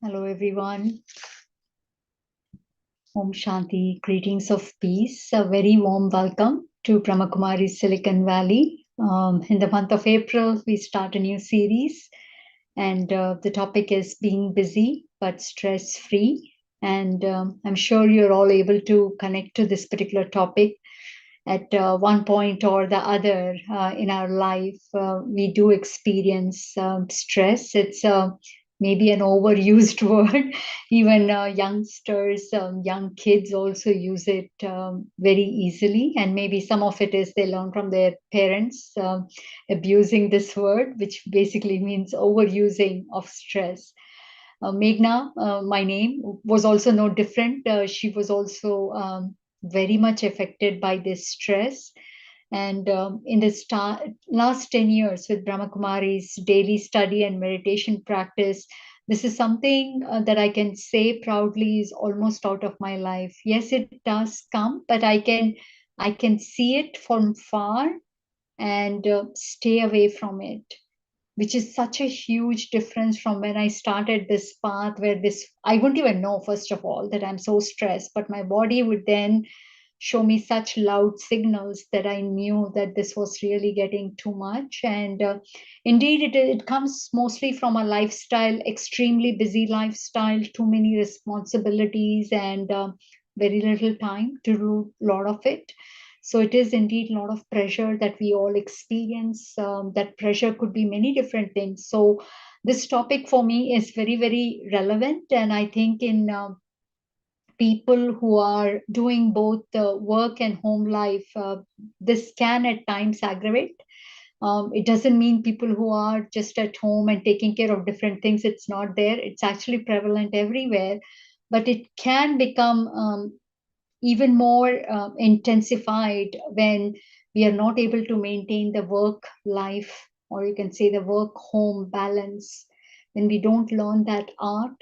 Hello, everyone. Om Shanti. Greetings of peace. A very warm welcome to Brahma Kumaris Silicon Valley. In the month of April, we start a new series, and the topic is being busy but stress free. And I'm sure you're all able to connect to this particular topic at one point or the other in our life. We do experience stress. It's maybe an overused word. Even youngsters, young kids also use it very easily. And maybe some of it is they learn from their parents abusing this word, which basically means overusing of stress. Meghna, my name, was also no different. She was also very much affected by this stress. And in the last 10 years with Brahma Kumari's daily study and meditation practice, this is something that I can say proudly is almost out of my life. Yes, it does come, but I can see it from far and stay away from it, which is such a huge difference from when I started this path where I wouldn't even know, first of all, that I'm so stressed, but my body would then show me such loud signals that I knew that this was really getting too much. And indeed, it comes mostly from a lifestyle, extremely busy lifestyle, too many responsibilities, and very little time to do a lot of it. So it is indeed a lot of pressure that we all experience. That pressure could be many different things. So this topic for me is very, very relevant. And I think in people who are doing both work and home life, this can at times aggravate. It doesn't mean people who are just at home and taking care of different things, it's not there. It's actually prevalent everywhere. But it can become even more intensified when we are not able to maintain the work life, or you can say the work home balance. When we don't learn that art,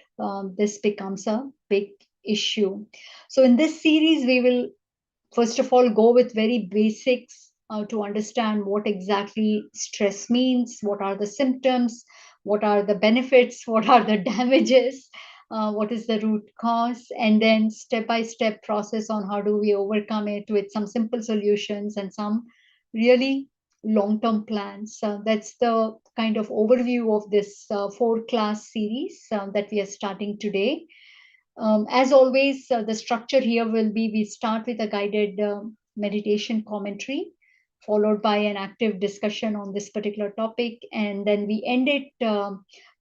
this becomes a big issue. So in this series we will first of all go with very basics to understand what exactly stress means, what are the symptoms, what are the benefits, what are the damages, what is the root cause, and then step by step process on how do we overcome it with some simple solutions and some really long term plans. That's the kind of overview of this 4 class series that we are starting today. As always, the structure here will be we start with a guided meditation commentary, followed by an active discussion on this particular topic, and then we end it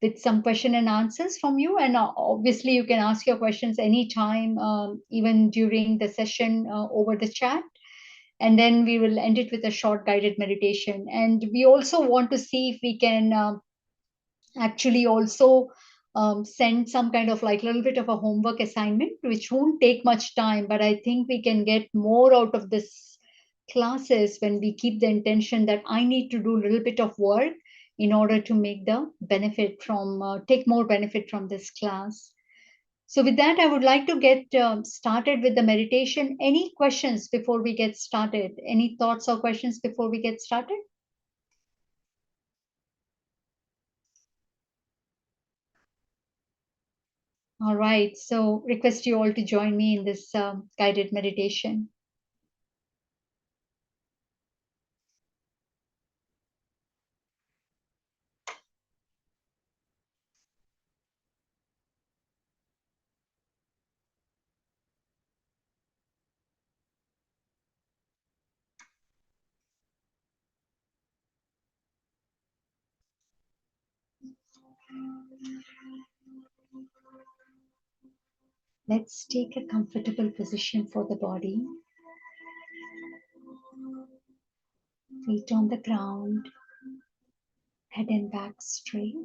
with some question and answers from you. And obviously, you can ask your questions anytime, even during the session over the chat. And then we will end it with a short guided meditation. And we also want to see if we can actually also send some kind of like a little bit of a homework assignment, which won't take much time, but I think we can get more out of this classes when we keep the intention that I need to do a little bit of work in order to make the benefit from, take more benefit from this class. So with that, I would like to get started with the meditation. Any questions before we get started? Any thoughts or questions before we get started? All right, so request you all to join me in this guided meditation. Let's take a comfortable position for the body. Feet on the ground, head and back straight.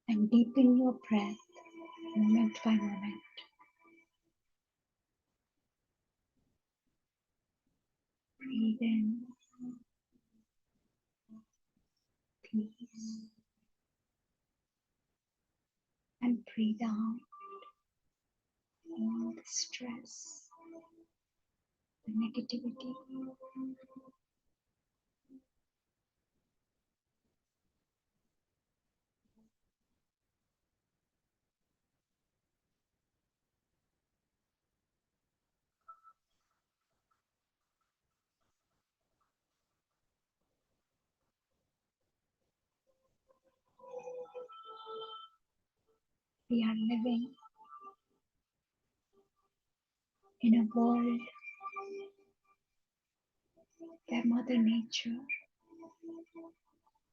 And deepen your breath moment by moment. Breathe in peace and breathe out all the stress, the negativity. We are living in a world where Mother Nature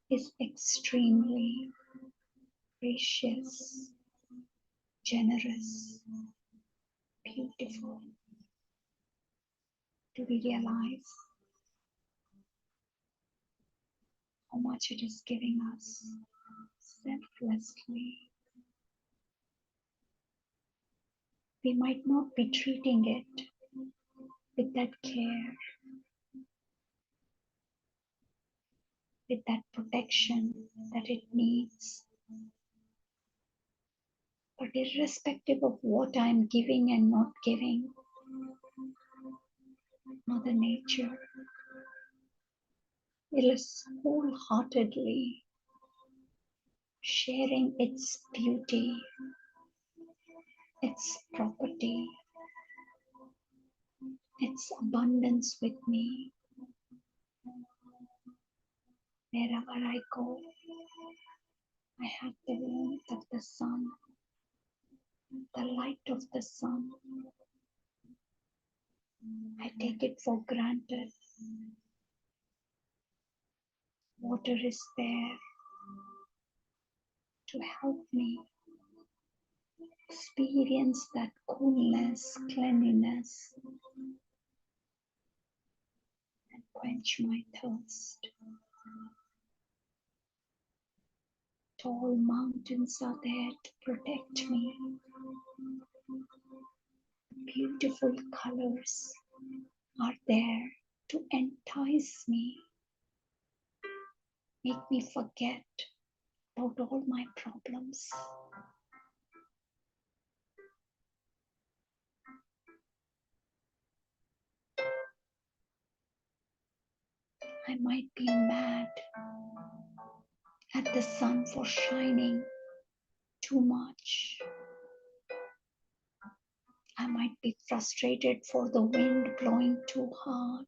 is extremely gracious, generous, beautiful. Do we realize how much it is giving us selflessly? We might not be treating it with that care, with that protection that it needs. But irrespective of what I'm giving and not giving, Mother Nature is wholeheartedly sharing its beauty, its property, its abundance with me. Wherever I go, I have the warmth of the sun, the light of the sun. I take it for granted. Water is there to help me experience that coolness, cleanliness, and quench my thirst. Tall mountains are there to protect me. Beautiful colors are there to entice me, make me forget about all my problems. I might be mad at the sun for shining too much. I might be frustrated for the wind blowing too hard,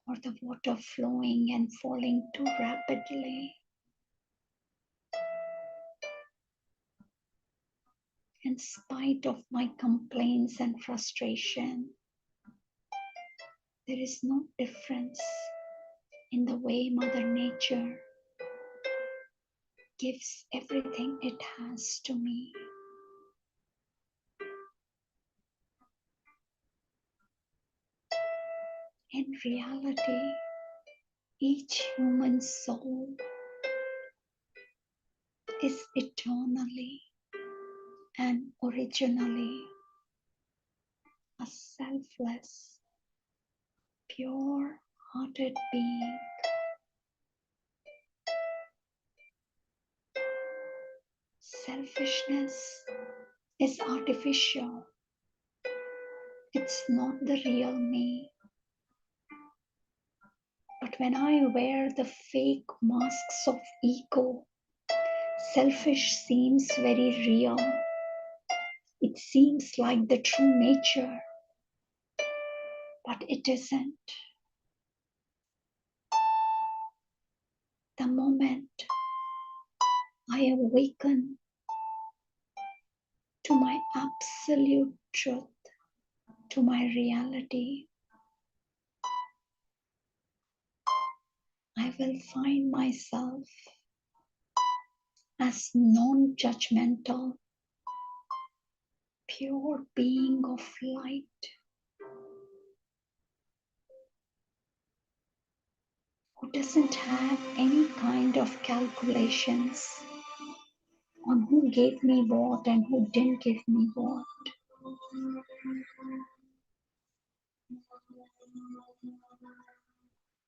or the water flowing and falling too rapidly. In spite of my complaints and frustration, there is no difference in the way Mother Nature gives everything it has to me. In reality, each human soul is eternally and originally a selfless, pure-hearted being. Selfishness is artificial. It's not the real me. But when I wear the fake masks of ego, selfish seems very real. It seems like the true nature, but it isn't. The moment I awaken to my absolute truth, to my reality, I will find myself as non-judgmental, pure being of light. Who doesn't have any kind of calculations on who gave me what and who didn't give me what.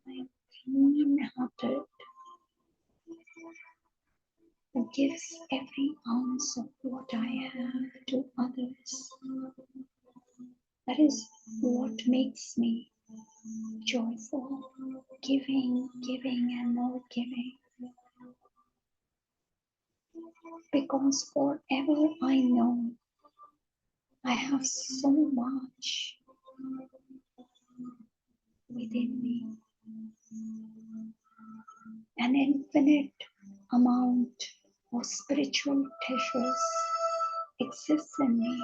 I am clean-hearted, who gives every ounce of what I have to others. That is what makes me joyful, giving, giving, and more giving. Because forever I know I have so much within me, an infinite amount of spiritual treasures exists in me.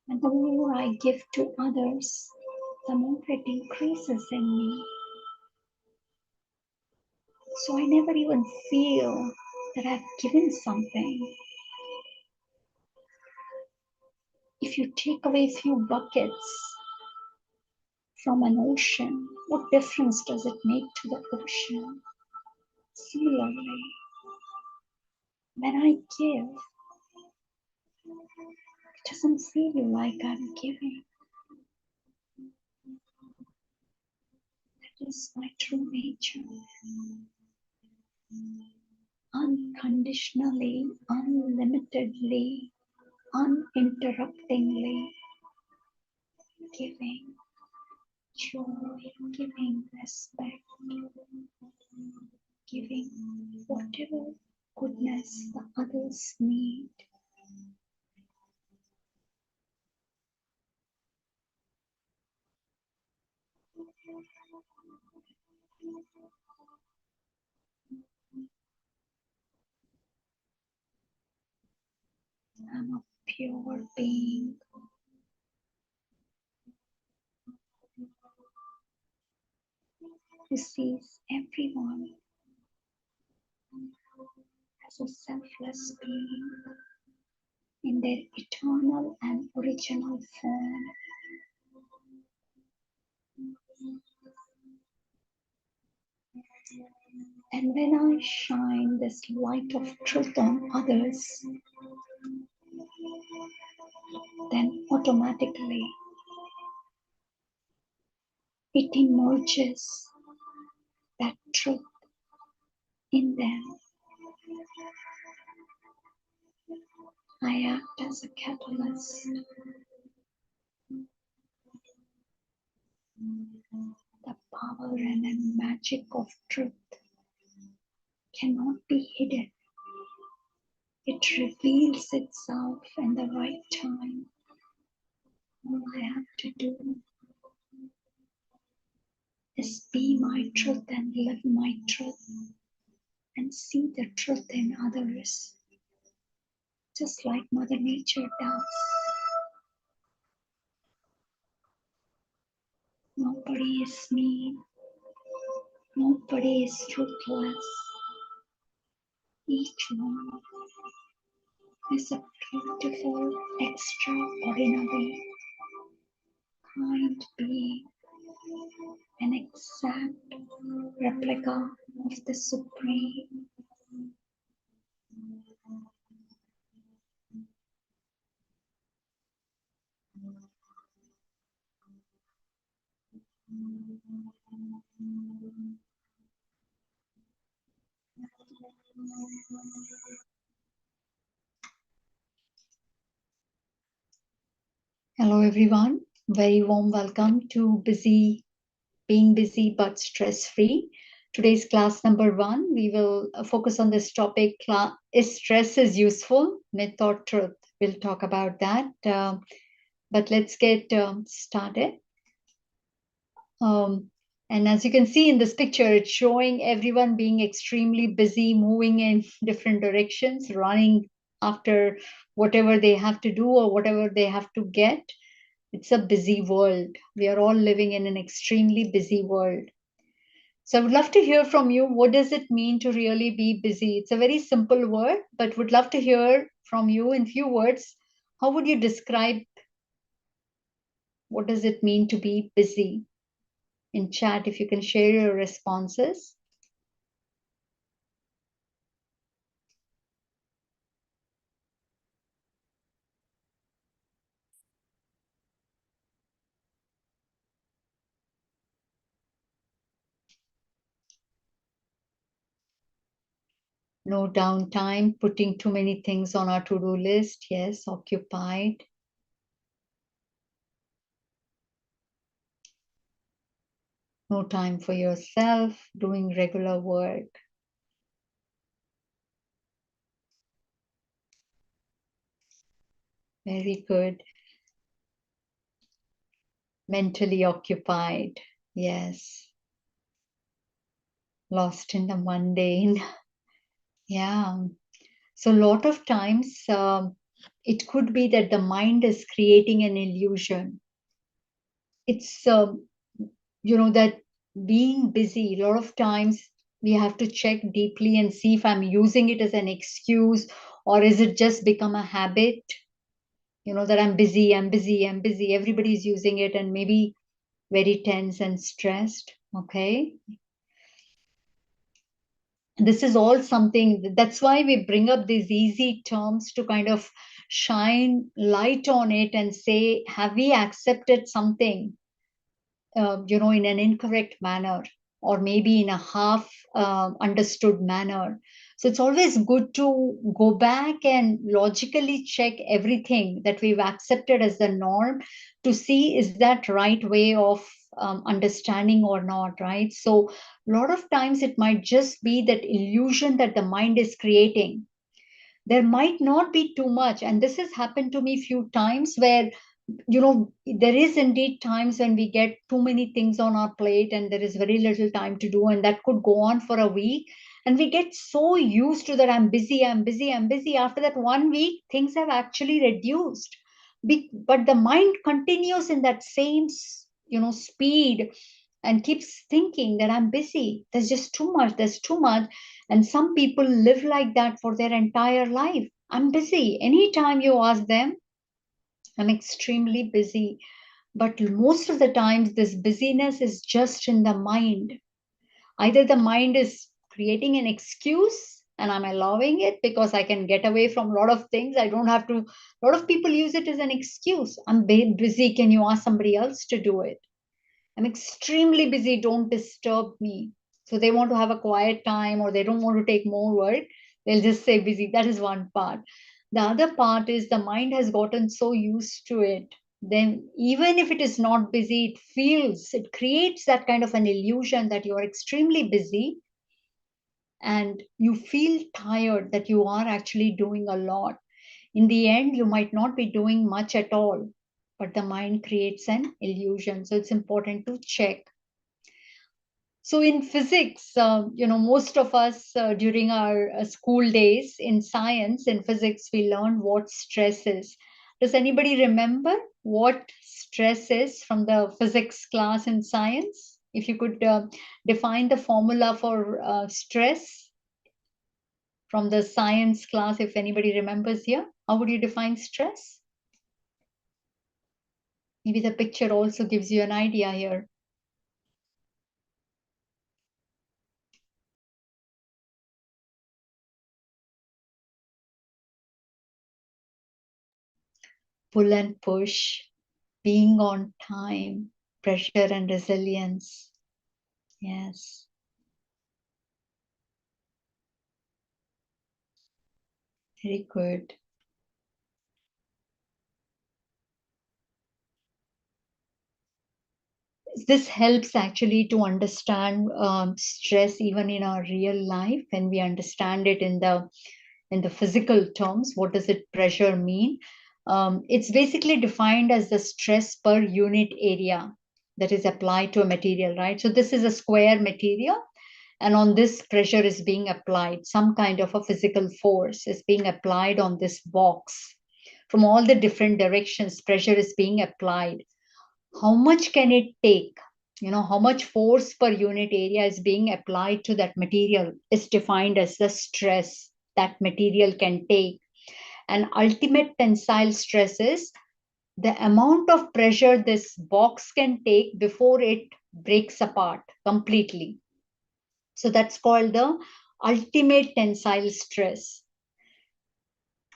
And the more I give to others, the more it increases in me. So I never even feel that I've given something. If you take away a few buckets from an ocean, what difference does it make to the ocean? Similarly, when I give, it doesn't feel like I'm giving. That is my true nature. Unconditionally, unlimitedly, uninterruptingly giving joy, giving respect, giving whatever goodness the others need. I'm a pure being who sees everyone as a selfless being in their eternal and original form. And when I shine this light of truth on others, then automatically it emerges that truth in them. I act as a catalyst. The power and the magic of truth cannot be hidden. It reveals itself in the right time. All I have to do is be my truth and live my truth and see the truth in others, just like Mother Nature does. Nobody is mean. Nobody is ruthless. Each one is a beautiful, extraordinary, kind being, an exact replica of the Supreme. Hello everyone, very warm welcome to Being Busy but Stress Free. Today's class number 1, we will focus on this topic, is stress is useful, myth or truth? We'll talk about that, but let's get started. And as you can see in this picture, it's showing everyone being extremely busy, moving in different directions, running after whatever they have to do or whatever they have to get. It's a busy world. We are all living in an extremely busy world. So I would love to hear from you. What does it mean to really be busy? It's a very simple word, but would love to hear from you in few words. How would you describe what does it mean to be busy? In chat, if you can share your responses. No downtime, putting too many things on our to-do list. Yes, occupied. No time for yourself, doing regular work. Very good. Mentally occupied. Yes. Lost in the mundane. Yeah. So a lot of times it could be that the mind is creating an illusion. It's, that being busy, a lot of times we have to check deeply and see if I'm using it as an excuse or is it just become a habit, that I'm busy, I'm busy, I'm busy. Everybody's using it and maybe very tense and stressed. Okay. This is all something that's why we bring up these easy terms to kind of shine light on it and say, have we accepted something, in an incorrect manner or maybe in a half understood manner? So it's always good to go back and logically check everything that we've accepted as the norm to see is that right way of understanding or not, right? So a lot of times it might just be that illusion that the mind is creating. There might not be too much, and this has happened to me few times where there is indeed times when we get too many things on our plate and there is very little time to do, and that could go on for a week. And we get so used to that I'm busy, I'm busy, I'm busy. After that 1 week, things have actually reduced. But the mind continues in that same, speed and keeps thinking that I'm busy. There's just too much, there's too much. And some people live like that for their entire life. I'm busy. Anytime you ask them, I'm extremely busy. But most of the times, this busyness is just in the mind. Either the mind is creating an excuse and I'm allowing it because I can get away from a lot of things. I don't have to. A lot of people use it as an excuse. I'm busy. Can you ask somebody else to do it? I'm extremely busy. Don't disturb me. So they want to have a quiet time or they don't want to take more work. They'll just say busy. That is one part. The other part is the mind has gotten so used to it. Then, even if it is not busy, it creates that kind of an illusion that you are extremely busy and you feel tired that you are actually doing a lot. In the end, you might not be doing much at all, but the mind creates an illusion. So it's important to check. So in physics, most of us during our school days in science, in physics, we learned what stress is. Does anybody remember what stress is from the physics class in science? If you could define the formula for stress from the science class, if anybody remembers here, how would you define stress? Maybe the picture also gives you an idea here. Pull and push, being on time, pressure and resilience. Yes, very good. This helps actually to understand stress even in our real life when we understand it in the physical terms. What does it pressure mean? It's basically defined as the stress per unit area that is applied to a material, right? So this is a square material, and on this pressure is being applied. Some kind of a physical force is being applied on this box. From all the different directions, pressure is being applied. How much can it take? How much force per unit area is being applied to that material is defined as the stress that material can take. And ultimate tensile stress is the amount of pressure this box can take before it breaks apart completely. So that's called the ultimate tensile stress.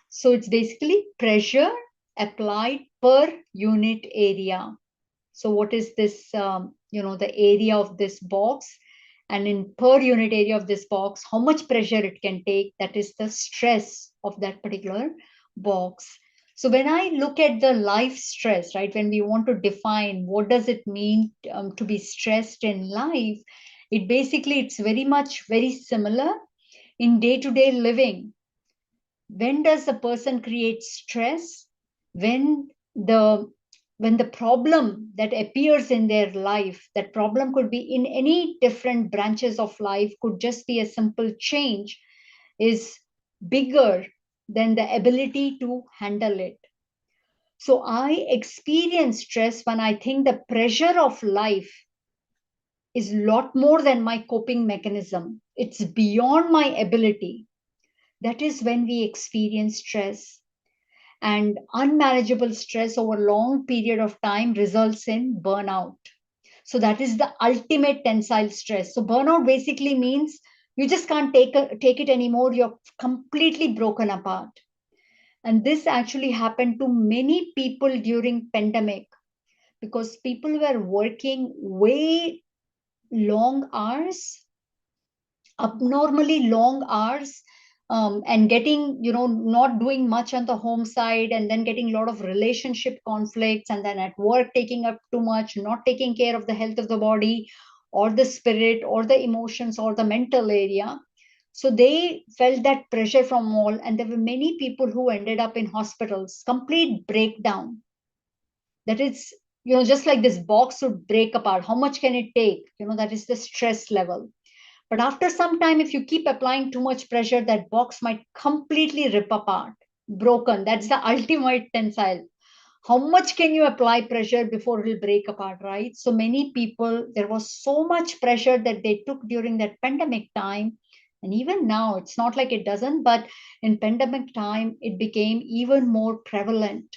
So it's basically pressure applied per unit area. So what is this, the area of this box? And in per unit area of this box, how much pressure it can take, that is the stress of that particular box. So when I look at the life stress, right, when we want to define what does it mean to be stressed in life, it basically, it's very much very similar in day-to-day living. When does a person create stress? When the when the problem that appears in their life, that problem could be in any different branches of life, could just be a simple change, is bigger than the ability to handle it. So I experience stress when I think the pressure of life is a lot more than my coping mechanism. It's beyond my ability. That is when we experience stress. And unmanageable stress over a long period of time results in burnout. So that is the ultimate tensile stress. So burnout basically means you just can't take it anymore. You're completely broken apart. And this actually happened to many people during pandemic, because people were working way long hours, abnormally long hours, and getting, not doing much on the home side, and then getting a lot of relationship conflicts, and then at work taking up too much, not taking care of the health of the body or the spirit or the emotions or the mental area. So they felt that pressure from all, and there were many people who ended up in hospitals, complete breakdown. That is, just like this box would break apart. How much can it take? That is the stress level. But after some time, if you keep applying too much pressure, that box might completely rip apart, broken. That's the ultimate tensile. How much can you apply pressure before it will break apart, right? So many people, there was so much pressure that they took during that pandemic time. And even now, it's not like it doesn't, but in pandemic time, it became even more prevalent.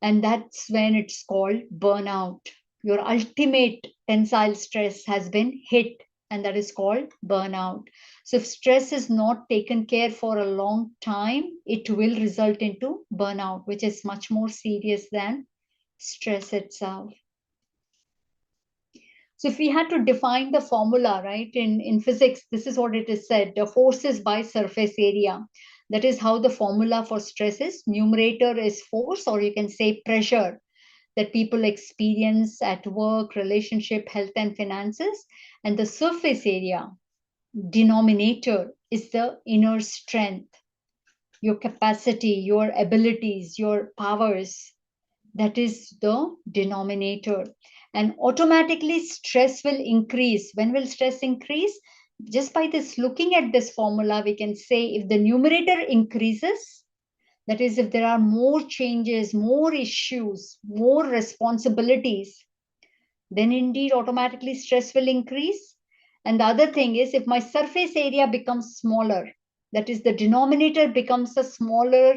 And that's when it's called burnout. Your ultimate tensile stress has been hit, and that is called burnout. So if stress is not taken care for a long time, it will result into burnout, which is much more serious than stress itself. So if we had to define the formula, right, in physics, this is what it is said: the forces by surface area. That is how the formula for stress is. Numerator is force, or you can say pressure, that people experience at work, relationship, health, and finances. And the surface area, denominator, is the inner strength, your capacity, your abilities, your powers. That is the denominator. And automatically stress will increase. When will stress increase? Just by this, looking at this formula, we can say if the numerator increases, that is, if there are more changes, more issues, more responsibilities, then indeed automatically stress will increase. And the other thing is, if my surface area becomes smaller, that is, the denominator becomes a smaller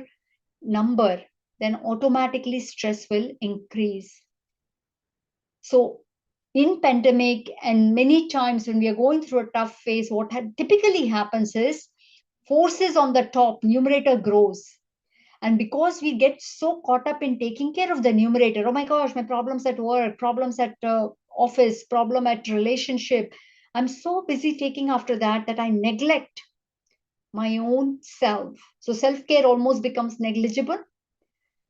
number, then automatically stress will increase. So in pandemic and many times when we are going through a tough phase, what typically happens is forces on the top, numerator grows. And because we get so caught up in taking care of the numerator, oh my gosh, my problems at work, problems at office, problem at relationship, I'm so busy taking after that I neglect my own self. So self-care almost becomes negligible.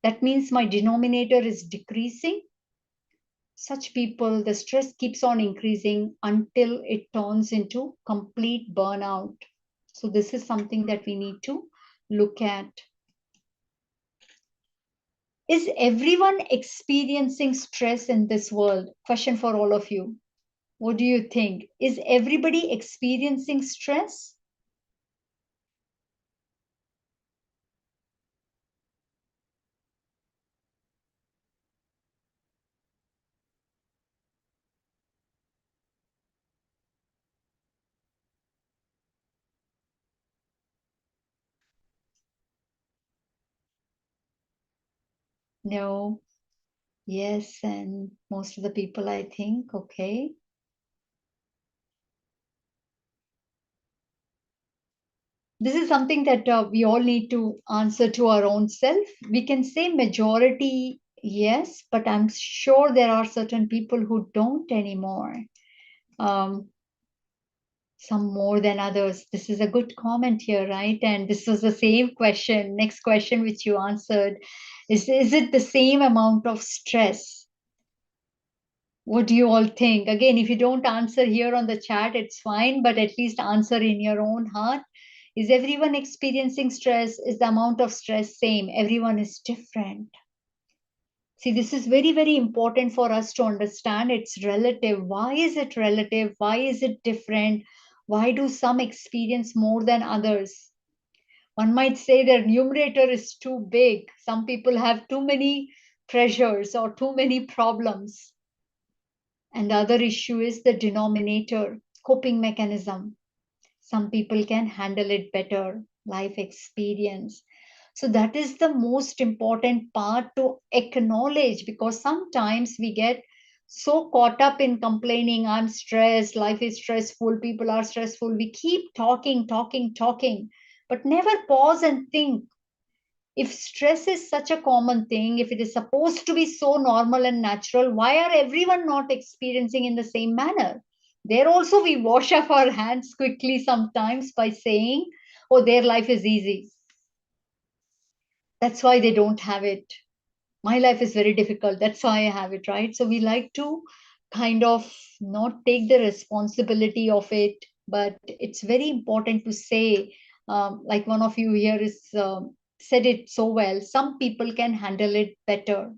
That means my denominator is decreasing. Such people, the stress keeps on increasing until it turns into complete burnout. So this is something that we need to look at. Is everyone experiencing stress in this world? Question for all of you. What do you think? Is everybody experiencing stress? No. Yes. And most of the people, I think, okay. This is something that we all need to answer to our own self. We can say majority, yes, but I'm sure there are certain people who don't anymore. Um, Some more than others. This is a good comment here, right? And this was the same question. Next question, which you answered, is it the same amount of stress? What do you all think? Again, if you don't answer here on the chat, it's fine, but at least answer in your own heart. Is everyone experiencing stress? Is the amount of stress same? Everyone is different. See, this is very, very important for us to understand. It's relative. Why is it relative? Why is it different? Why do some experience more than others? One might say their numerator is too big. Some people have too many pressures or too many problems. And the other issue is the denominator, coping mechanism. Some people can handle it better, life experience. So that is the most important part to acknowledge, because sometimes we get so caught up in complaining, I'm stressed, life is stressful, people are stressful. We keep talking, talking, talking, but never pause and think. If stress is such a common thing, if it is supposed to be so normal and natural, why are everyone not experiencing in the same manner? There also we wash off our hands quickly sometimes by saying, oh, their life is easy. That's why they don't have it. My life is very difficult. That's why I have it, right? So we like to kind of not take the responsibility of it, but it's very important to say, like one of you here is said it so well, some people can handle it better.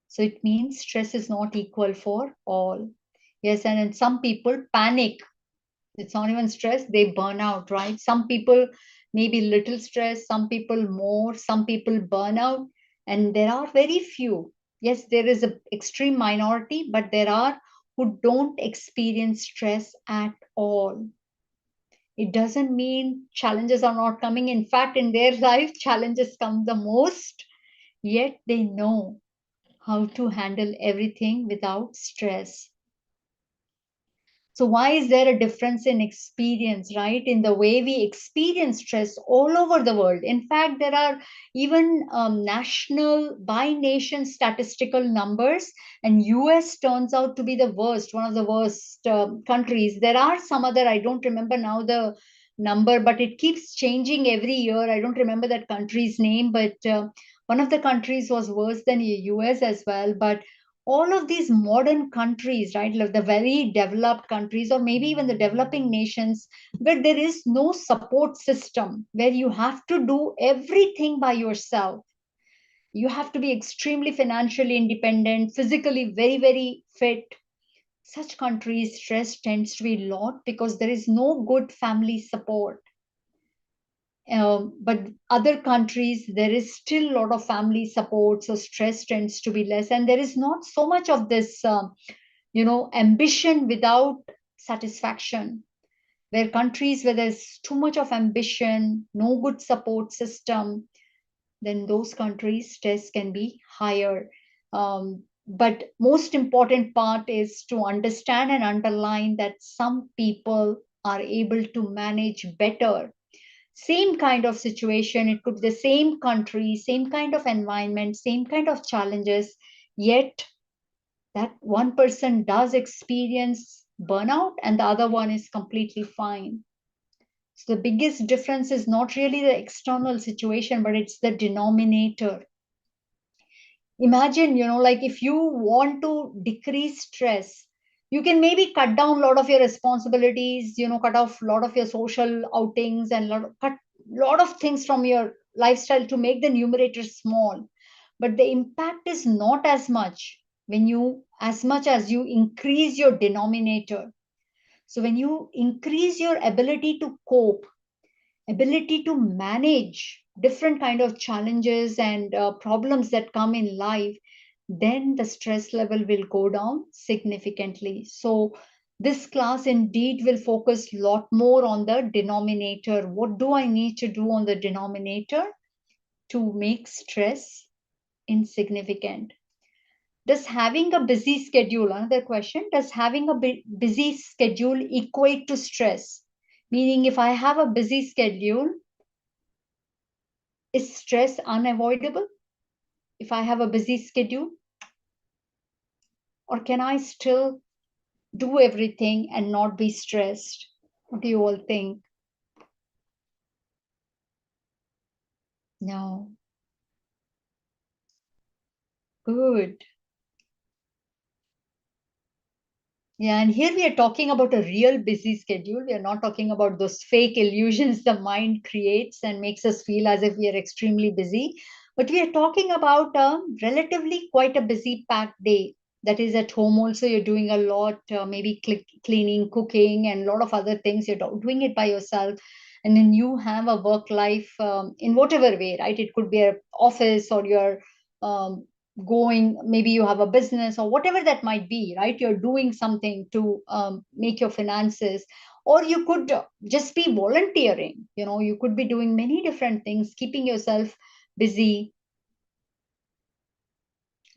So it means stress is not equal for all. Yes, and then some people panic. It's not even stress, they burn out, right? Some people maybe little stress, some people more, some people burn out, and there are very few. Yes, there is an extreme minority, but there are who don't experience stress at all. It doesn't mean challenges are not coming. In fact, in their life, challenges come the most, yet they know how to handle everything without stress. So why is there a difference in experience, right? In the way we experience stress all over the world. In fact, there are even national by nation statistical numbers, and US turns out to be the worst, one of the worst countries. There are some other, I don't remember now the number, but it keeps changing every year. I don't remember that country's name, but one of the countries was worse than the US as well. But all of these modern countries, right, like the very developed countries, or maybe even the developing nations, where there is no support system, where you have to do everything by yourself. You have to be extremely financially independent, physically very, very fit. Such countries, stress tends to be a lot because there is no good family support. But other countries, there is still a lot of family support, so stress tends to be less, and there is not so much of this ambition without satisfaction. Where countries where there's too much of ambition, no good support system, then those countries stress can be higher. But most important part is to understand and underline that some people are able to manage better same kind of situation. It could be the same country, same kind of environment, same kind of challenges, yet that one person does experience burnout and the other one is completely fine. So the biggest difference is not really the external situation, but it's the denominator. Imagine, like if you want to decrease stress, you can maybe cut down a lot of your responsibilities, cut off a lot of your social outings and cut lot of things from your lifestyle to make the numerator small. But the impact is not as much as much as you increase your denominator. So when you increase your ability to cope, ability to manage different kind of challenges and problems that come in life, then the stress level will go down significantly. So this class indeed will focus a lot more on the denominator. What do I need to do on the denominator to make stress insignificant? Does having a busy schedule, another question, does having a busy schedule equate to stress? Meaning, if I have a busy schedule, is stress unavoidable if I have a busy schedule? Or can I still do everything and not be stressed? What do you all think? No. Good. Yeah, and here we are talking about a real busy schedule. We are not talking about those fake illusions the mind creates and makes us feel as if we are extremely busy. But we are talking about a relatively quite a busy packed day. That is at home also, you're doing a lot, maybe cleaning, cooking, and a lot of other things. You're doing it by yourself. And then you have a work life in whatever way, right? It could be an office or you're um, going, maybe you have a business or whatever that might be, right? You're doing something to make your finances, or you could just be volunteering. You could be doing many different things, keeping yourself busy.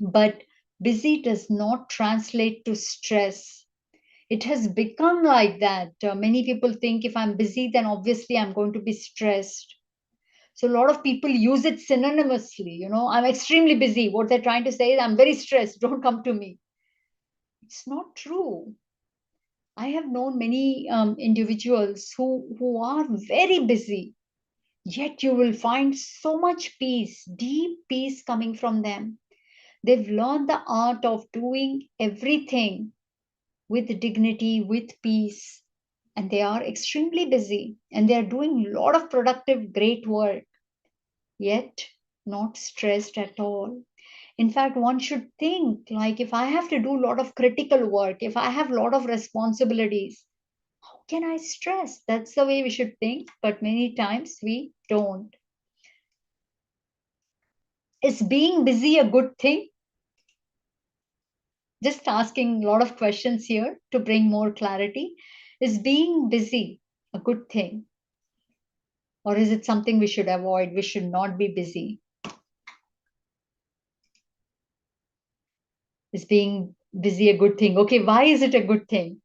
But busy does not translate to stress. It has become like that. Many people think if I'm busy, then obviously I'm going to be stressed. So a lot of people use it synonymously. I'm extremely busy. What they're trying to say is I'm very stressed, don't come to me. It's not true. I have known many individuals who are very busy, yet you will find so much peace, deep peace coming from them. They've learned the art of doing everything with dignity, with peace, and they are extremely busy and they are doing a lot of productive, great work, yet not stressed at all. In fact, one should think like if I have to do a lot of critical work, if I have a lot of responsibilities, how can I stress? That's the way we should think, but many times we don't. Is being busy a good thing? Just asking a lot of questions here to bring more clarity. Is being busy a good thing? Or is it something we should avoid? We should not be busy. Is being busy a good thing? Okay, why is it a good thing?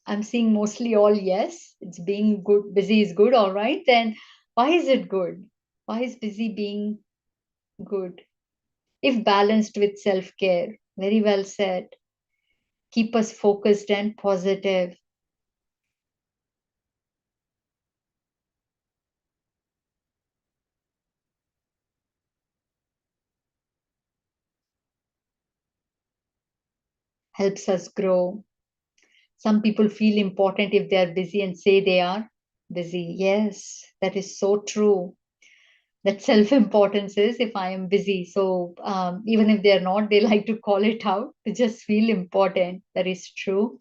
I'm seeing mostly all yes. It's being good. Busy is good. All right. Then why is it good? Why is busy being good? If balanced with self care, very well said. Keep us focused and positive, helps us grow. Some people feel important if they are busy and say they are busy. Yes, that is so true. That self importance is if I am busy. So even if they're not, they like to call it out to just feel important. That is true.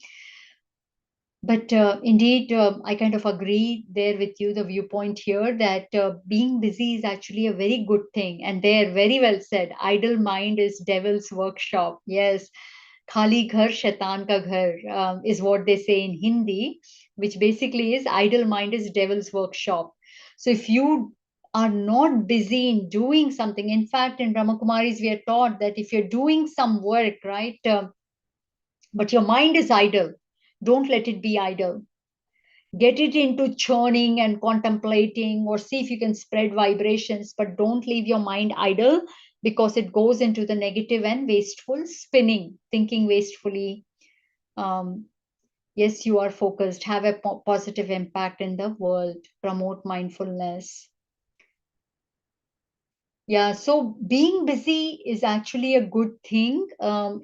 But indeed, I kind of agree there with you, the viewpoint here that being busy is actually a very good thing. And there, very well said, idle mind is devil's workshop. Yes, khali ghar shaitan ka ghar is what they say in Hindi, which basically is idle mind is devil's workshop. So if you are not busy in doing something, in fact, in Brahma Kumaris, we are taught that if you're doing some work, right, but your mind is idle, don't let it be idle. Get it into churning and contemplating, or see if you can spread vibrations, but don't leave your mind idle because it goes into the negative and wasteful spinning, thinking wastefully. um, yes, you are focused, have a positive impact in the world, promote mindfulness. Yeah, so being busy is actually a good thing.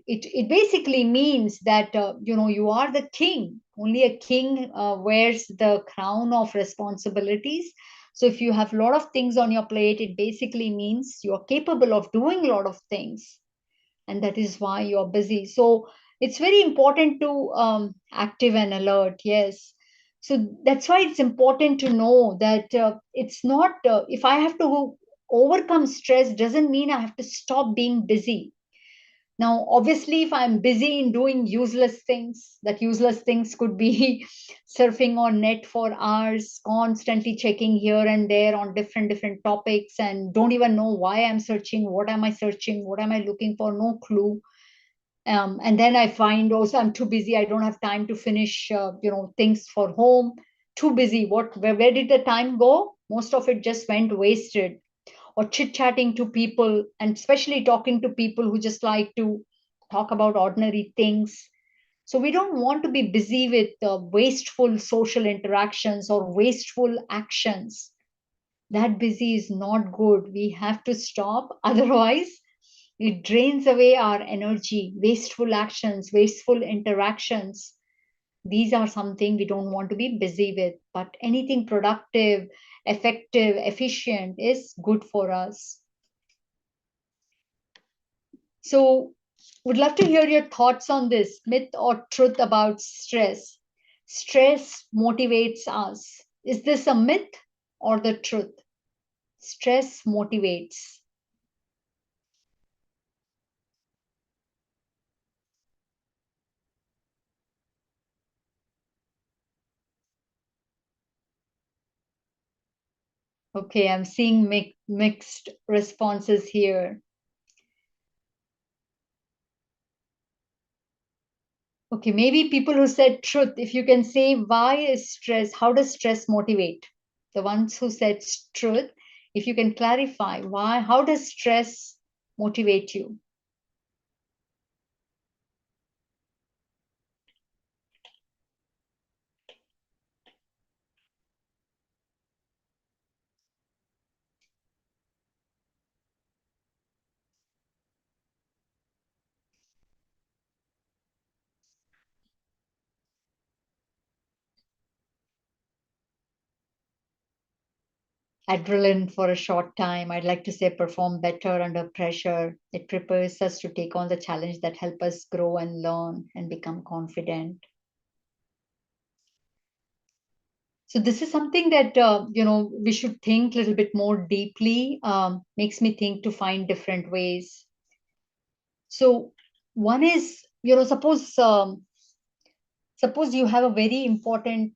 It basically means that you are the king. Only a king wears the crown of responsibilities. So if you have a lot of things on your plate, it basically means you are capable of doing a lot of things, and that is why you're busy. So it's very important to active and alert. Yes. So that's why it's important to know that it's not if I have to overcome stress doesn't mean I have to stop being busy. Now obviously if I'm busy in doing useless things, that useless things could be surfing on net for hours, constantly checking here and there on different topics, and don't even know why I'm searching, what am I searching, what am I looking for, no clue. And then I find also I'm too busy, I don't have time to finish things for home. Too busy, where did the time go? Most of it just went wasted. Or chit chatting to people, and especially talking to people who just like to talk about ordinary things. So we don't want to be busy with wasteful social interactions or wasteful actions. That busy is not good. We have to stop. Otherwise, it drains away our energy. Wasteful actions, wasteful interactions. These are something we don't want to be busy with. But anything productive, effective, efficient is good for us. So, would love to hear your thoughts on this myth or truth about stress. Stress motivates us. Is this a myth or the truth? Stress motivates. Okay, I'm seeing mixed responses here. Okay, maybe people who said truth, if you can say why is stress, how does stress motivate? The ones who said truth, if you can clarify why, how does stress motivate you? Adrenaline for a short time. I'd like to say perform better under pressure. It prepares us to take on the challenge that help us grow and learn and become confident. So this is something that we should think a little bit more deeply. Makes me think to find different ways. So one is, suppose you have a very important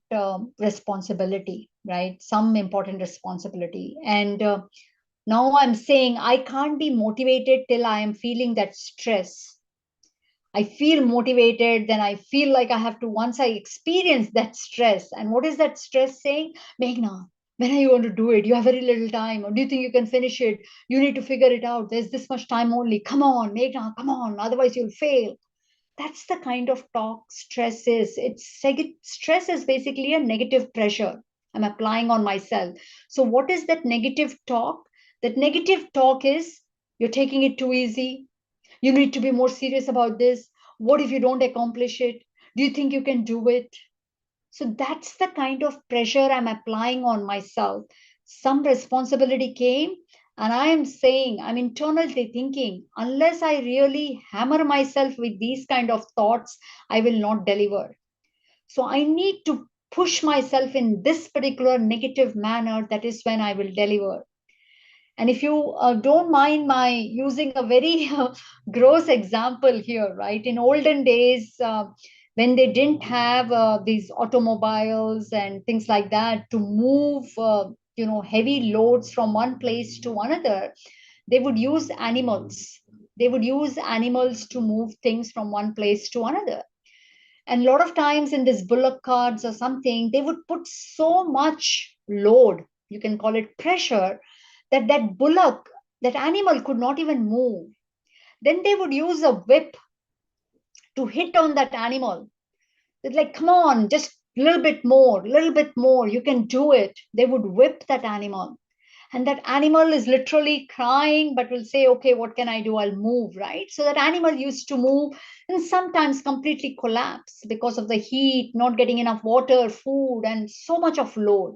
responsibility, right? Some important responsibility, and now I'm saying I can't be motivated till I am feeling that stress. I feel motivated, then I feel like I have to, once I experience that stress. And what is that stress saying? Meghna, when are you going to do it? You have very little time. Or do you think you can finish it? You need to figure it out. There's this much time only. Come on, Meghna, come on. Otherwise, you'll fail. That's the kind of talk stress is. Stress is basically a negative pressure I'm applying on myself. So, what is that negative talk? That negative talk is you're taking it too easy, you need to be more serious about this. What if you don't accomplish it? Do you think you can do it? So that's the kind of pressure I'm applying on myself. Some responsibility came, and I am saying, I'm internally thinking, unless I really hammer myself with these kind of thoughts, I will not deliver. So I need to push myself in this particular negative manner. That is when I will deliver. And if you don't mind my using a very gross example here, right? In olden days, when they didn't have these automobiles and things like that to move, heavy loads from one place to another, they would use animals. They would use animals to move things from one place to another. And a lot of times in this bullock carts or something, they would put so much load, you can call it pressure, that that bullock, that animal could not even move. Then they would use a whip to hit on that animal. It's like, come on, just a little bit more, you can do it. They would whip that animal. And that animal is literally crying, but will say, okay, what can I do? I'll move, right? So that animal used to move and sometimes completely collapse because of the heat, not getting enough water, food, and so much of load.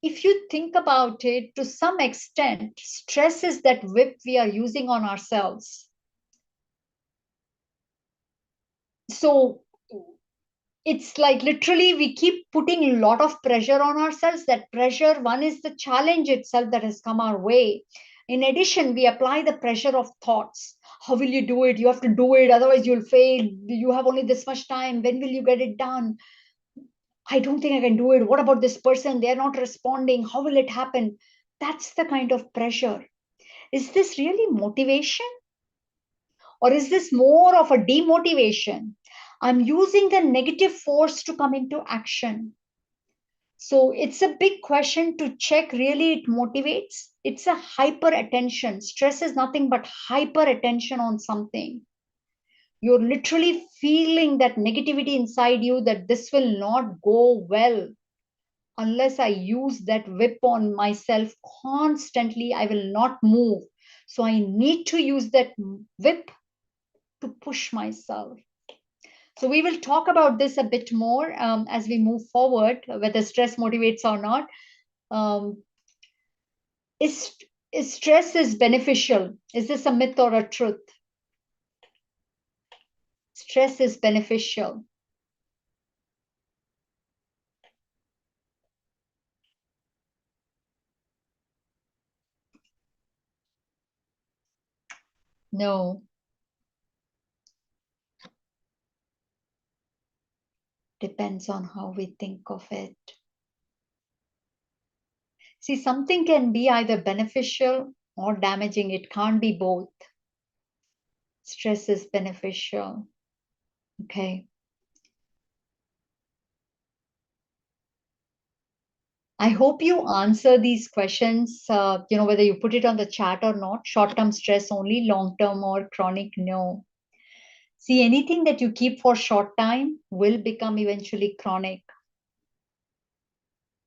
If you think about it, to some extent, stress is that whip we are using on ourselves. So it's like literally we keep putting a lot of pressure on ourselves. That pressure, one is the challenge itself that has come our way. In addition, we apply the pressure of thoughts. How will you do it? You have to do it, otherwise you'll fail. You have only this much time. When will you get it done? I don't think I can do it. What about this person? They're not responding. How will it happen? That's the kind of pressure. Is this really motivation? Or is this more of a demotivation? I'm using the negative force to come into action. So it's a big question to check really it motivates. It's a hyper attention. Stress is nothing but hyper attention on something. You're literally feeling that negativity inside you, that this will not go well unless I use that whip on myself constantly. I will not move. So I need to use that whip to push myself. So we will talk about this a bit more as we move forward, whether stress motivates or not. Um, is, is stress is beneficial? Is this a myth or a truth? Stress is beneficial. No, depends on how we think of it. See, something can be either beneficial or damaging. It can't be both. Stress is beneficial. Okay. I hope you answer these questions, whether you put it on the chat or not. Short-term stress only, long-term or chronic, no. See, anything that you keep for short time will become eventually chronic.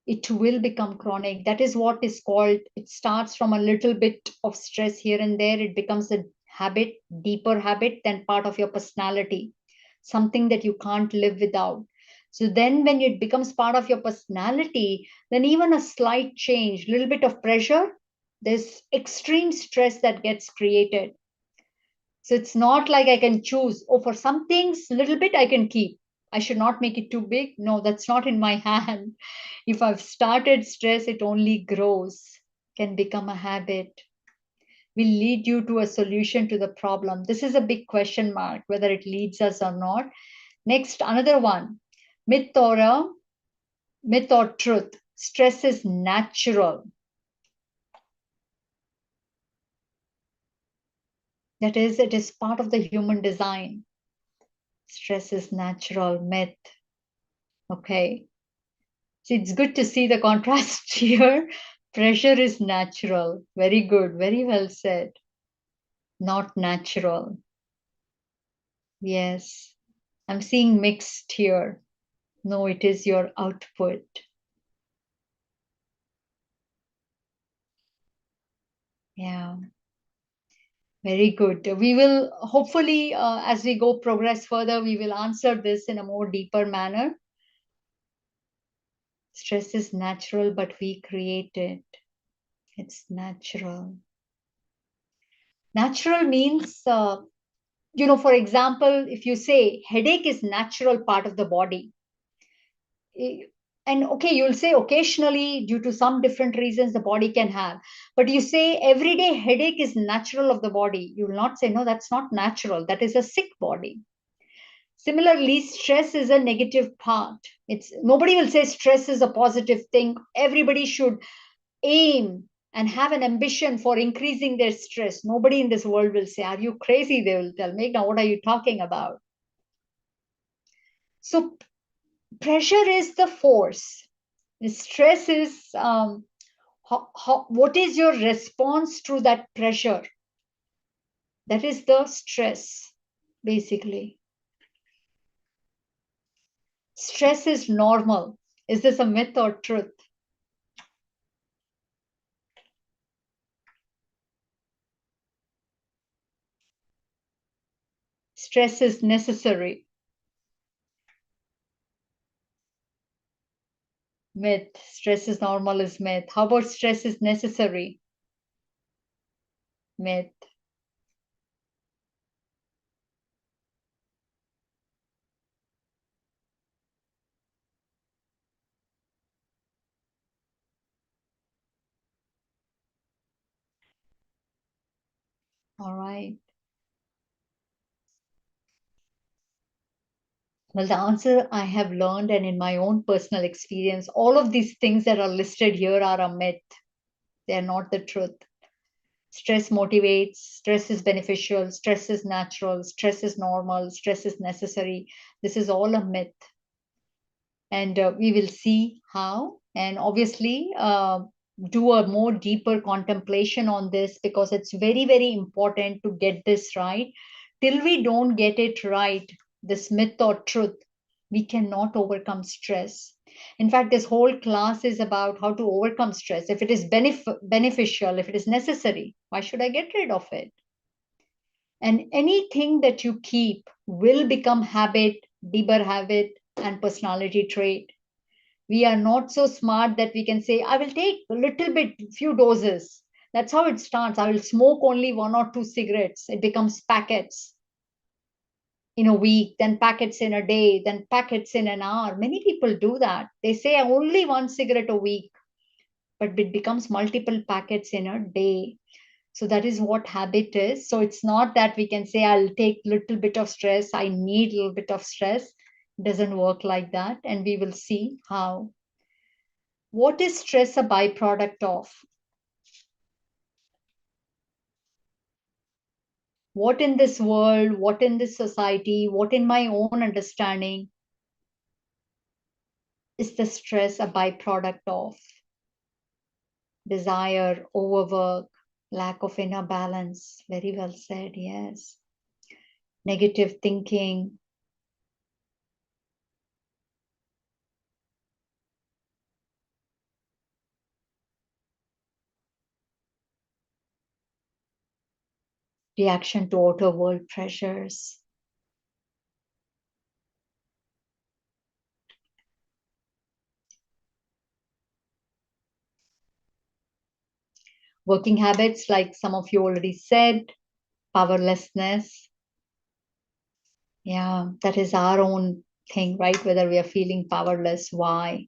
It will become chronic. That is what is called, it starts from a little bit of stress here and there. It becomes a habit, deeper habit than part of your personality, something that you can't live without. So then when it becomes part of your personality, then even a slight change, little bit of pressure, there's extreme stress that gets created. So it's not like I can choose, oh, for some things, little bit I can keep. I should not make it too big. No, that's not in my hand. If I've started stress, it only grows, can become a habit, will lead you to a solution to the problem. This is a big question mark, whether it leads us or not. Next, another one, myth or truth. Stress is natural. That is, it is part of the human design. Stress is natural, myth. Okay. So it's good to see the contrast here. Pressure is natural. Very good. Very well said. Not natural. Yes. I'm seeing mixed here. No, it is your output. Yeah. Very good. We will hopefully, as we go progress further, we will answer this in a more deeper manner. Stress is natural, but we create it. It's natural. Natural means for example, if you say headache is natural part of the body, and okay, you'll say occasionally due to some different reasons the body can have, but you say everyday headache is natural of the body, you will not say no, that's not natural, that is a sick body. Similarly, stress is a negative part. It's nobody will say stress is a positive thing. Everybody should aim and have an ambition for increasing their stress. Nobody in this world will say, are you crazy? They will tell me, now what are you talking about? So pressure is the force. Stress is what is your response to that pressure? That is the stress, basically. Stress is normal. Is this a myth or truth? Stress is necessary. Myth. Stress is normal is myth. How about stress is necessary? Myth. All right. Well, the answer I have learned, and in my own personal experience, all of these things that are listed here are a myth. They are not the truth. Stress motivates, stress is beneficial, stress is natural, stress is normal, stress is necessary. This is all a myth. And we will see how, and obviously do a more deeper contemplation on this, because it's very, very important to get this right, Till we don't get it right, this myth or truth, we cannot overcome stress. In fact, this whole class is about how to overcome stress. If it is beneficial, if it is necessary, why should I get rid of it? And anything that you keep will become habit, deeper habit, and personality trait. We are not so smart that we can say, I will take a little bit, few doses. That's how it starts. I will smoke only 1 or 2 cigarettes. It becomes packets in a week, then packets in a day, then packets in an hour. Many people do that. They say only 1 cigarette a week, but it becomes multiple packets in a day. So that is what habit is. So it's not that we can say, I'll take little bit of stress, I need a little bit of stress. It doesn't work like that. And we will see how. What is stress a byproduct of? What in this world, what in this society, what in my own understanding is the stress a byproduct of? Desire, overwork, lack of inner balance. Very well said, yes. Negative thinking, reaction to outer world pressures. Working habits, like some of you already said, powerlessness. Yeah, that is our own thing, right? Whether we are feeling powerless, why?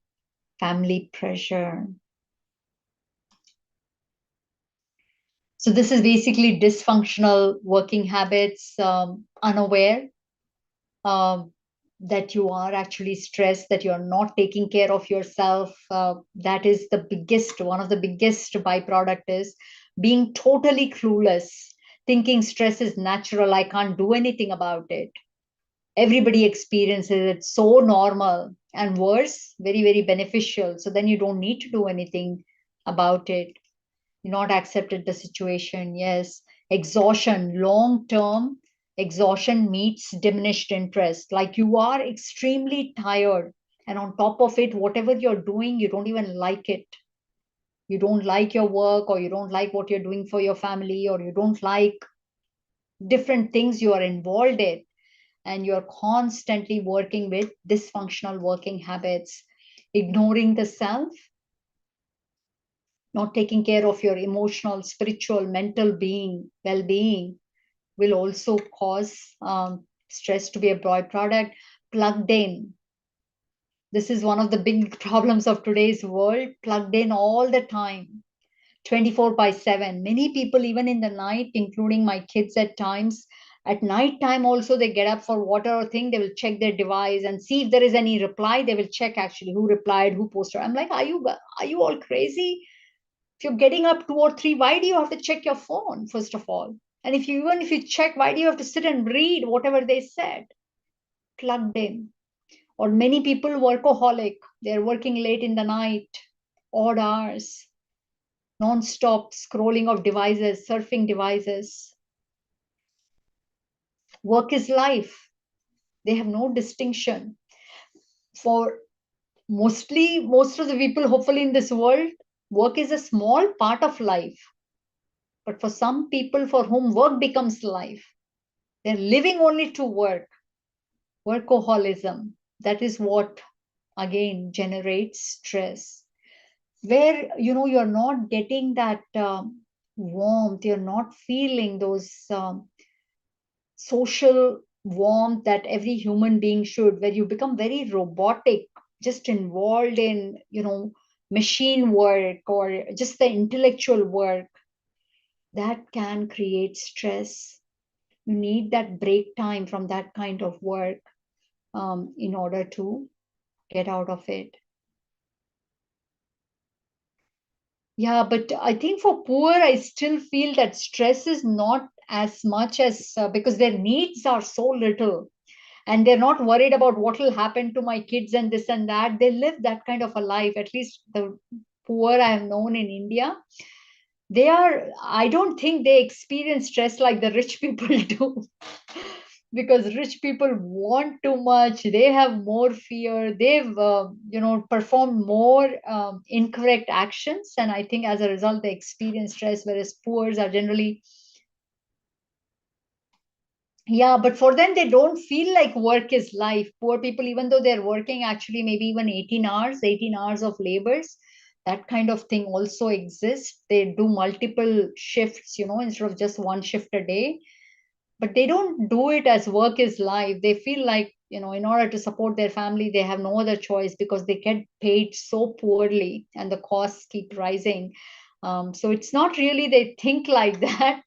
Family pressure. So this is basically dysfunctional working habits, unaware um, that you are actually stressed, that you're not taking care of yourself. That is the biggest, one of the biggest byproduct is being totally clueless, thinking stress is natural, I can't do anything about it. Everybody experiences it, so normal, and worse, very, very beneficial. So then you don't need to do anything about it. Not accepted the situation. Yes, exhaustion, long term exhaustion meets diminished interest. Like you are extremely tired, and on top of it, whatever you're doing, you don't even like it. You don't like your work, or you don't like what you're doing for your family, or you don't like different things you are involved in, and you're constantly working with dysfunctional working habits, ignoring the self, not taking care of your emotional, spiritual, mental being, well-being, will also cause stress to be a byproduct. Plugged in. This is one of the big problems of today's world. Plugged in all the time, 24 by 7. Many people, even in the night, including my kids at times, at night time also, they get up for water or thing, they will check their device and see if there is any reply. They will check actually who replied, who posted. I'm like, are you all crazy? If you're getting up 2 or 3, why do you have to check your phone, first of all? And even if you check, why do you have to sit and read whatever they said? Plugged in. Or many people workaholic. They're working late in the night, odd hours, non-stop scrolling of devices, surfing devices. Work is life. They have no distinction. For most of the people, hopefully in this world, work is a small part of life. But for some people for whom work becomes life, they're living only to work. Workaholism. That is what again generates stress. Where you're not getting that warmth, you're not feeling those social warmth that every human being should. Where you become very robotic, just involved in machine work or just the intellectual work, that can create stress. You need that break time from that kind of work in order to get out of it. Yeah, but I think for poor, I still feel that stress is not as much as because their needs are so little, and they're not worried about what will happen to my kids and this and that. They live that kind of a life. At least the poor I have known in India, I don't think they experience stress like the rich people do. Because rich people want too much, they have more fear, they've performed more incorrect actions, and I think as a result they experience stress, whereas poors are generally, yeah, but for them they don't feel like work is life. Poor people, even though they're working actually maybe even 18 hours of labors, that kind of thing also exists. They do multiple shifts, instead of just one shift a day, but they don't do it as work is life. They feel like, in order to support their family, they have no other choice because they get paid so poorly and the costs keep rising. So it's not really they think like that.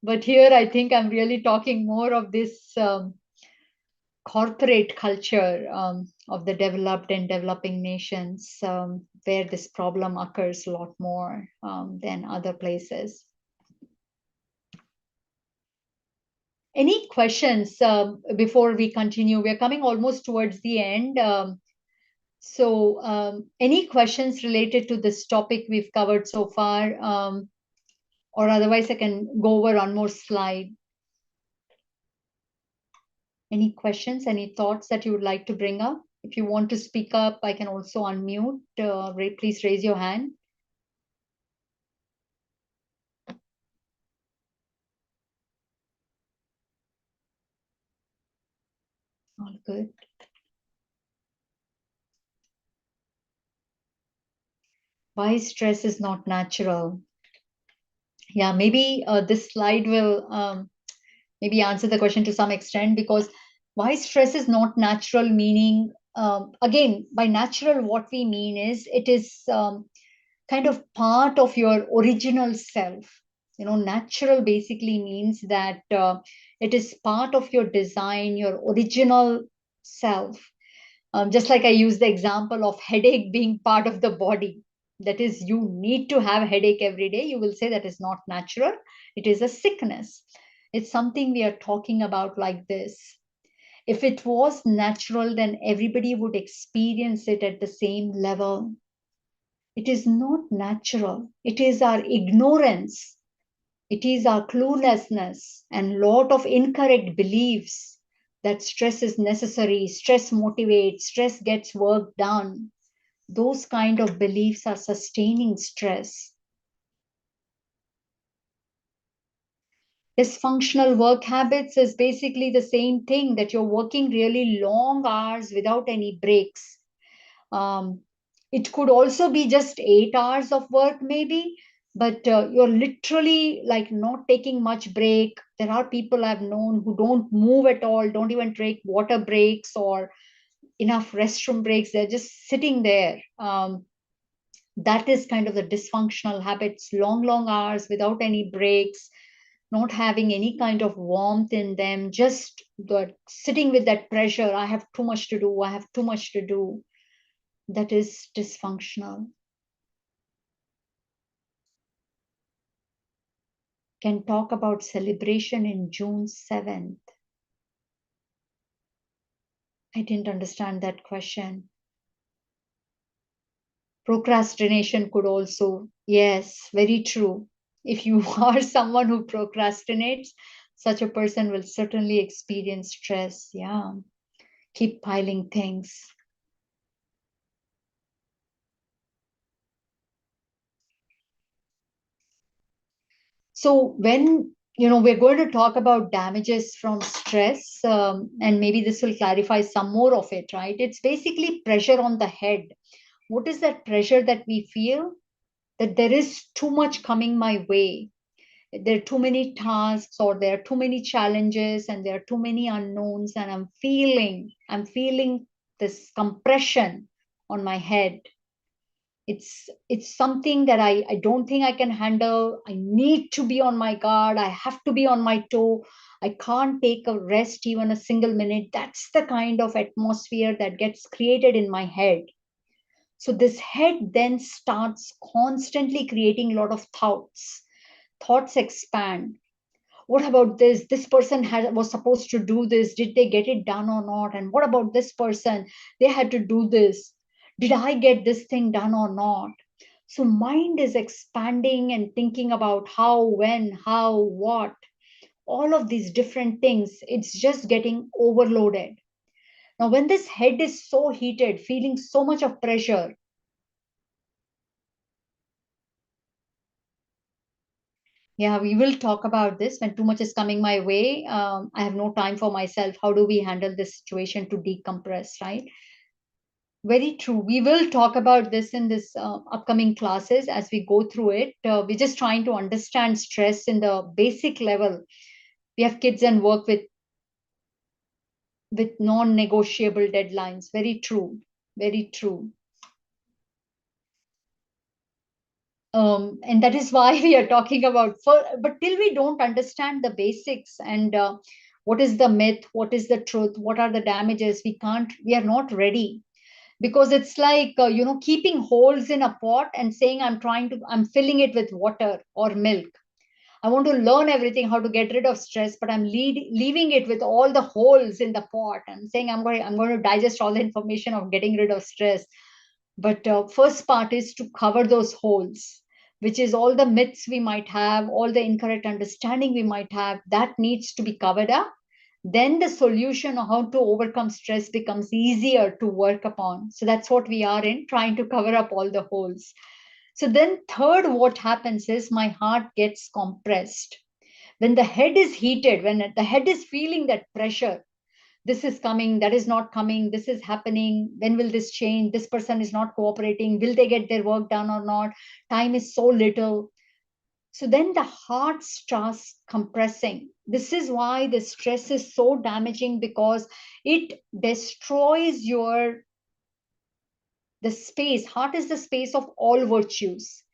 But here I think I'm really talking more of this corporate culture of the developed and developing nations, where this problem occurs a lot more than other places. Any questions before we continue? We're coming almost towards the end. Any questions related to this topic we've covered so far? Or otherwise, I can go over one more slide. Any questions, any thoughts that you would like to bring up? If you want to speak up, I can also unmute. Please raise your hand. All good. Why stress is not natural? Yeah, maybe this slide will maybe answer the question to some extent, because why stress is not natural, meaning, again, by natural, what we mean is it is kind of part of your original self. Natural basically means that it is part of your design, your original self. Just like I use the example of headache being part of the body. That is, you need to have a headache every day. You will say that is not natural. It is a sickness. It's something we are talking about like this. If it was natural, then everybody would experience it at the same level. It is not natural. It is our ignorance. It is our cluelessness and lot of incorrect beliefs that stress is necessary, stress motivates, stress gets work done. Those kind of beliefs are sustaining stress. Dysfunctional work habits is basically the same thing, that you're working really long hours without any breaks. Um, it could also be just 8 hours of work, maybe, but you're literally like not taking much break. There are people I've known who don't move at all, don't even take water breaks or enough restroom breaks. They're just sitting there. That is kind of the dysfunctional habits, long, long hours without any breaks, not having any kind of warmth in them, just sitting with that pressure. I have too much to do. I have too much to do. That is dysfunctional. Can talk about celebration in June 7th. I didn't understand that question. Procrastination could also, yes, very true. If you are someone who procrastinates, such a person will certainly experience stress. Yeah, keep piling things. So when we're going to talk about damages from stress, and maybe this will clarify some more of it, right? It's basically pressure on the head. What is that pressure that we feel? That there is too much coming my way. There are too many tasks, or there are too many challenges, and there are too many unknowns, and I'm feeling this compression on my head. It's something that I don't think I can handle. I need to be on my guard. I have to be on my toe. I can't take a rest even a single minute. That's the kind of atmosphere that gets created in my head. So this head then starts constantly creating a lot of thoughts. Thoughts expand. What about this? This person was supposed to do this. Did they get it done or not? And what about this person? They had to do this. Did I get this thing done or not? So mind is expanding and thinking about how, when, how, what, all of these different things. It's just getting overloaded. Now, when this head is so heated, feeling so much of pressure, yeah, we will talk about this when too much is coming my way. I have no time for myself. How do we handle this situation to decompress, right? Very true. We will talk about this in this upcoming classes as we go through it. We're just trying to understand stress in the basic level. We have kids and work with non-negotiable deadlines. Very true. Very true. And that is why we are talking about but till we don't understand the basics and what is the myth, what is the truth, what are the damages, we are not ready, because it's like keeping holes in a pot and saying I'm filling it with water or milk. I want to learn everything how to get rid of stress, but leaving it with all the holes in the pot and saying I'm going to digest all the information of getting rid of stress. But first part is to cover those holes, which is all the myths we might have, all the incorrect understanding we might have, that needs to be covered up. Then the solution of how to overcome stress becomes easier to work upon. So that's what we are in, trying to cover up all the holes. So then third, what happens is my heart gets compressed. When the head is heated, when the head is feeling that pressure, this is coming, that is not coming, this is happening, when will this change, this person is not cooperating, will they get their work done or not, time is so little. So then the heart starts compressing. This is why the stress is so damaging, because it destroys your the space. Heart is the space of all virtues,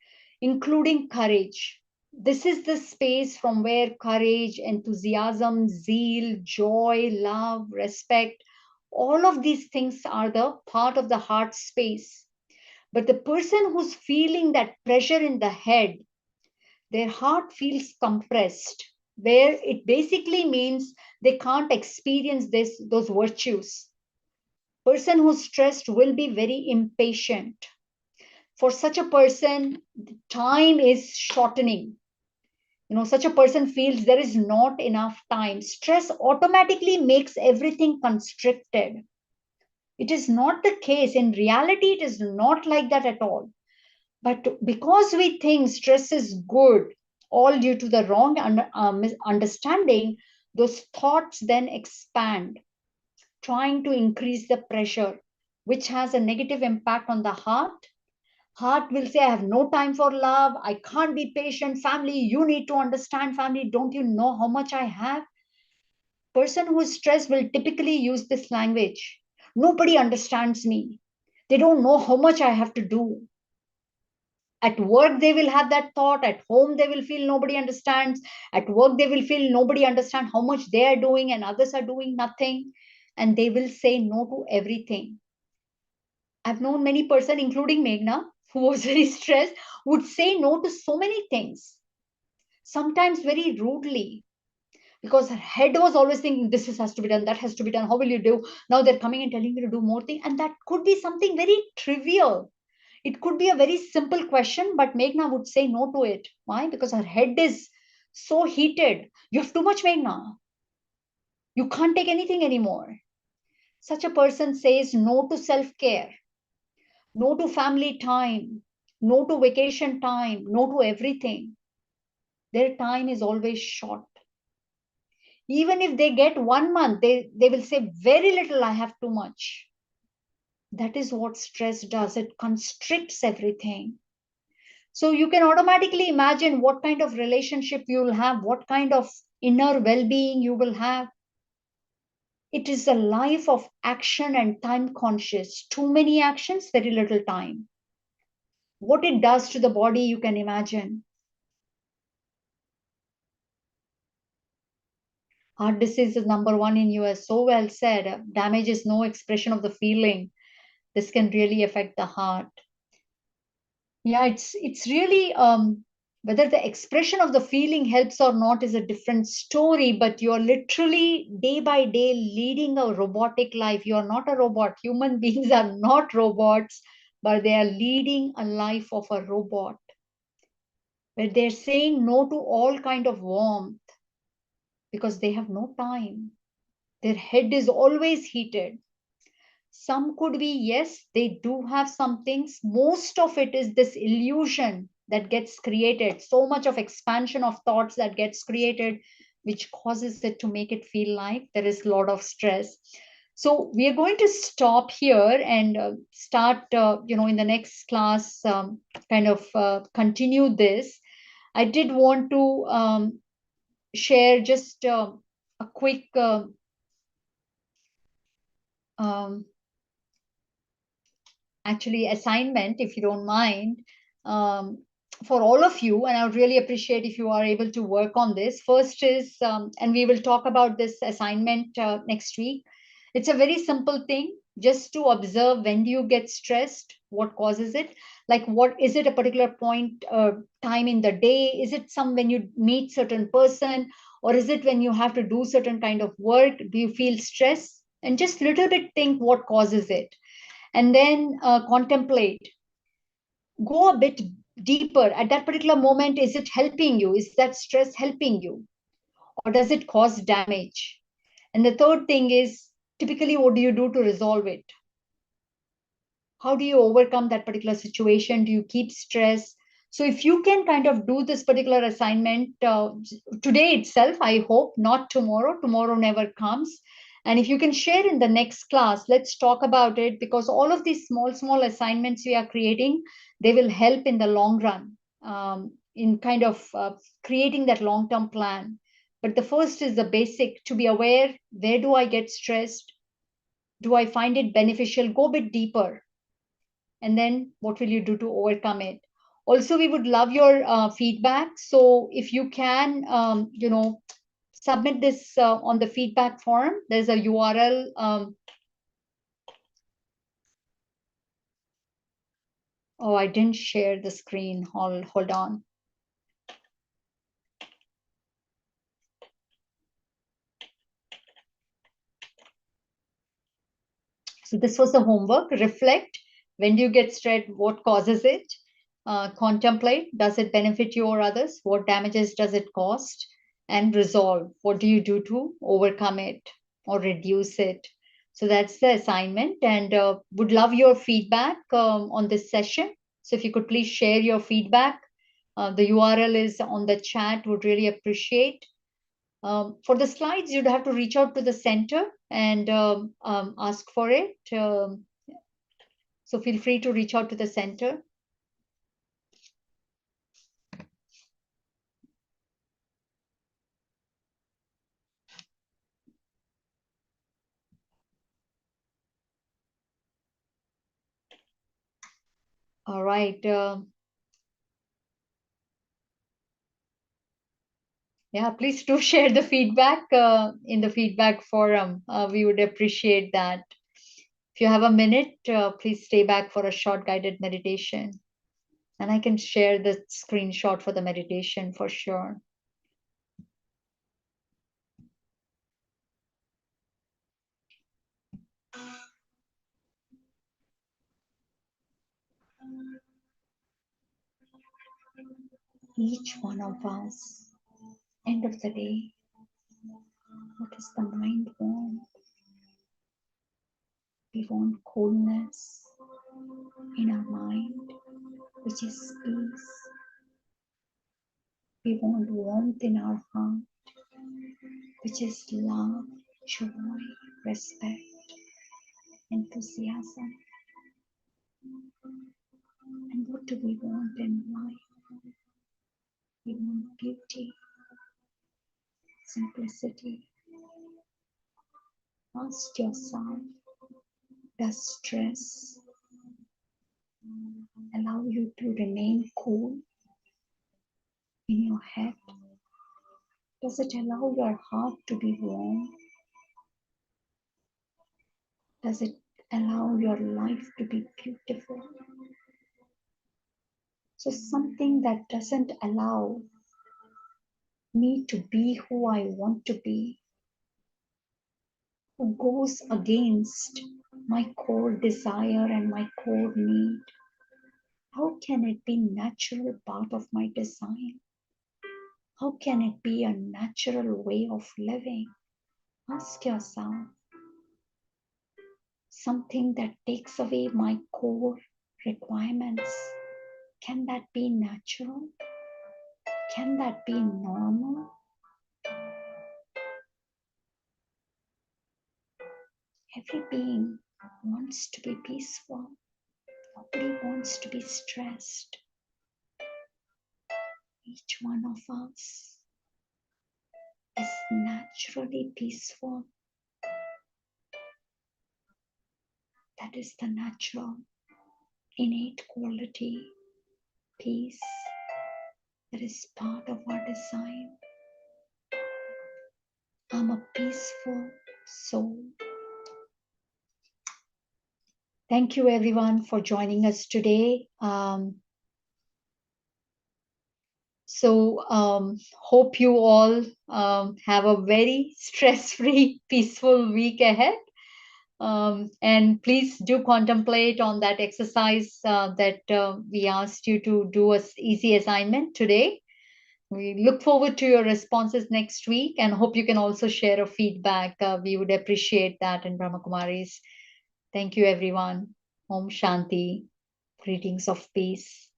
including courage. This is the space from where courage, enthusiasm, zeal, joy, love, respect, all of these things are the part of the heart space. But the person who's feeling that pressure in the head, their heart feels compressed, where it basically means they can't experience those virtues. Person who's stressed will be very impatient. For such a person, time is shortening. Such a person feels there is not enough time. Stress automatically makes everything constricted. It is not the case. In reality, it is not like that at all. But because we think stress is good, all due to the wrong understanding, those thoughts then expand, trying to increase the pressure, which has a negative impact on the heart. Heart will say, I have no time for love. I can't be patient. Family, you need to understand. Family, don't you know how much I have? Person who is stressed will typically use this language. Nobody understands me. They don't know how much I have to do. At work, they will have that thought. At home, they will feel nobody understands. At work, they will feel nobody understands how much they are doing and others are doing nothing. And they will say no to everything. I've known many person, including Meghna, who was very stressed, would say no to so many things, sometimes very rudely, because her head was always thinking, has to be done, that has to be done. How will you do? Now they're coming and telling you to do more things. And that could be something very trivial. It could be a very simple question, but Meghna would say no to it. Why? Because her head is so heated. You have too much, Meghna. You can't take anything anymore. Such a person says no to self care, no to family time, no to vacation time, no to everything. Their time is always short. Even if they get 1 month, they will say very little, I have too much. That is what stress does. It constricts everything. So you can automatically imagine what kind of relationship you will have, what kind of inner well-being you will have. It is a life of action and time conscious. Too many actions, very little time. What it does to the body, you can imagine. Heart disease is number one in US. So well said. Damage is no expression of the feeling. This can really affect the heart. Yeah, it's really whether the expression of the feeling helps or not is a different story, but you're literally day by day leading a robotic life. You're not a robot. Human beings are not robots. but they are leading a life of a robot, where they're saying no to all kind of warmth because they have no time. Their head is always heated. Some could be, yes, they do have some things. Most of it is this illusion that gets created, so much of expansion of thoughts that gets created, which causes it to make it feel like there is a lot of stress. So we are going to stop here and start, in the next class, kind of continue this. I did want to share just a quick um, actually assignment, if you don't mind, um, for all of you. And I would really appreciate if you are able to work on this. First is, and we will talk about this assignment next week. It's a very simple thing, just to observe when do you get stressed, what causes it, like what is it, a particular point time in the day, is it some when you meet certain person, or is it when you have to do certain kind of work, do you feel stress, and just little bit think what causes it, and then contemplate, go a bit deeper at that particular moment. Is it helping you? Is that stress helping you, or does it cause damage? And the third thing is, typically what do you do to resolve it? How do you overcome that particular situation? Do you keep stress? So if you can kind of do this particular assignment today itself, I hope, not tomorrow, tomorrow never comes. And if you can share in the next class, let's talk about it, because all of these small assignments we are creating, they will help in the long run, in kind of creating that long-term plan. But the first is the basic, to be aware, where do I get stressed? Do I find it beneficial? Go a bit deeper. And then what will you do to overcome it? Also, we would love your feedback. So if you can, submit this on the feedback form. There's a URL. Oh, I didn't share the screen. Hold on. So this was the homework. Reflect. When do you get stressed? What causes it? Contemplate. Does it benefit you or others? What damages does it cost? And resolve. What do you do to overcome it or reduce it? So that's the assignment, and would love your feedback on this session. So if you could please share your feedback. The URL is on the chat. Would really appreciate. For the slides, you'd have to reach out to the center and ask for it. So feel free to reach out to the center. All right. Yeah, please do share the feedback in the feedback forum. We would appreciate that. If you have a minute, please stay back for a short guided meditation. And I can share the screenshot for the meditation for sure. Each one of us, end of the day, what does the mind want? We want coolness in our mind, which is peace. We want warmth in our heart, which is love, joy, respect, enthusiasm. And what do we want in life? We want beauty, simplicity. Ask yourself, does stress allow you to remain cool in your head? Does it allow your heart to be warm? Does it allow your life to be beautiful? So something that doesn't allow me to be who I want to be, who goes against my core desire and my core need, How can it be natural part of my design? How can it be a natural way of living? Ask yourself, something that takes away my core requirements. Can that be natural? Can that be normal? Every being wants to be peaceful. Nobody wants to be stressed. Each one of us is naturally peaceful. That is the natural, innate quality, peace, that is part of our design. I'm a peaceful soul. Thank you, everyone, for joining us today. Hope you all have a very stress-free, peaceful week ahead. And please do contemplate on that exercise that we asked you to do as easy assignment today. We look forward to your responses next week and hope you can also share a feedback. We would appreciate that in Brahma Kumaris. Thank you, everyone. Om Shanti. Greetings of peace.